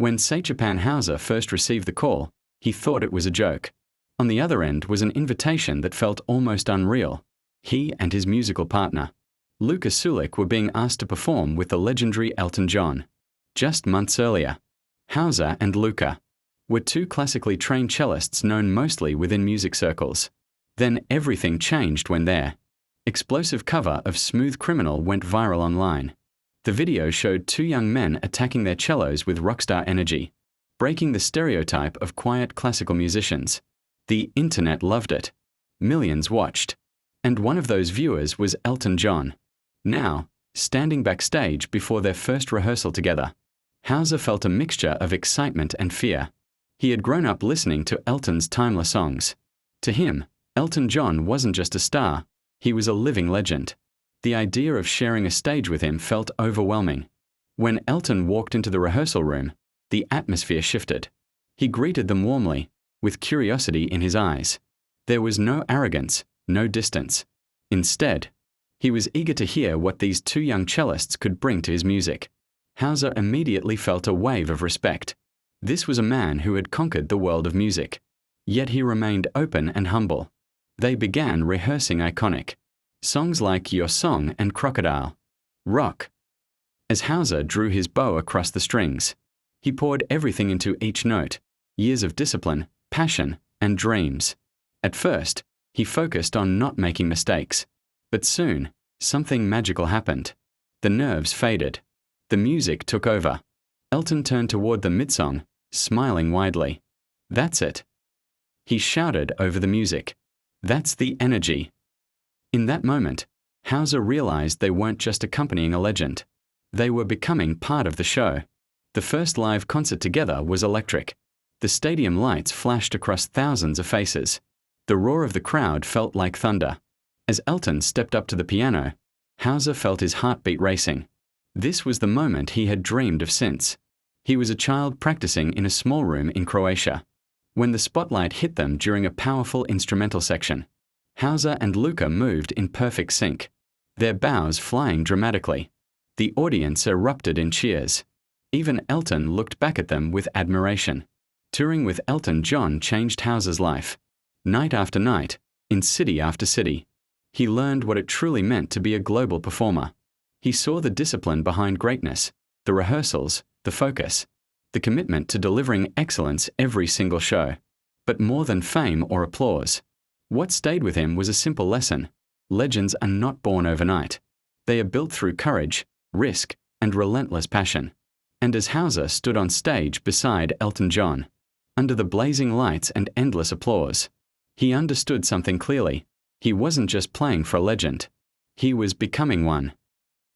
When Stjepan Hauser first received the call, he thought it was a joke. On the other end was an invitation that felt almost unreal. He and his musical partner, Luka Šulić, were being asked to perform with the legendary Elton John. Just months earlier, Hauser and Luka were two classically trained cellists known mostly within music circles. Then everything changed when their explosive cover of Smooth Criminal went viral online. The video showed two young men attacking their cellos with rockstar energy, breaking the stereotype of quiet classical musicians. The internet loved it. Millions watched. And one of those viewers was Elton John. Now, standing backstage before their first rehearsal together, Hauser felt a mixture of excitement and fear. He had grown up listening to Elton's timeless songs. To him, Elton John wasn't just a star, he was a living legend. The idea of sharing a stage with him felt overwhelming. When Elton walked into the rehearsal room, the atmosphere shifted. He greeted them warmly, with curiosity in his eyes. There was no arrogance, no distance. Instead, he was eager to hear what these two young cellists could bring to his music. Hauser immediately felt a wave of respect. This was a man who had conquered the world of music. Yet he remained open and humble. They began rehearsing iconic songs like Your Song and Crocodile. Rock. As Hauser drew his bow across the strings, he poured everything into each note, years of discipline, passion, and dreams. At first, he focused on not making mistakes. But soon, something magical happened. The nerves faded. The music took over. Elton turned toward the mid-song, smiling widely. That's it. He shouted over the music. That's the energy. In that moment, Hauser realized they weren't just accompanying a legend. They were becoming part of the show. The first live concert together was electric. The stadium lights flashed across thousands of faces. The roar of the crowd felt like thunder. As Elton stepped up to the piano, Hauser felt his heartbeat racing. This was the moment he had dreamed of since. He was a child practicing in a small room in Croatia, when the spotlight hit them during a powerful instrumental section. Hauser and Luka moved in perfect sync, their bows flying dramatically. The audience erupted in cheers. Even Elton looked back at them with admiration. Touring with Elton John changed Hauser's life. Night after night, in city after city, he learned what it truly meant to be a global performer. He saw the discipline behind greatness, the rehearsals, the focus, the commitment to delivering excellence every single show. But more than fame or applause, what stayed with him was a simple lesson. Legends are not born overnight. They are built through courage, risk, and relentless passion. And as Hauser stood on stage beside Elton John, under the blazing lights and endless applause, he understood something clearly. He wasn't just playing for a legend. He was becoming one.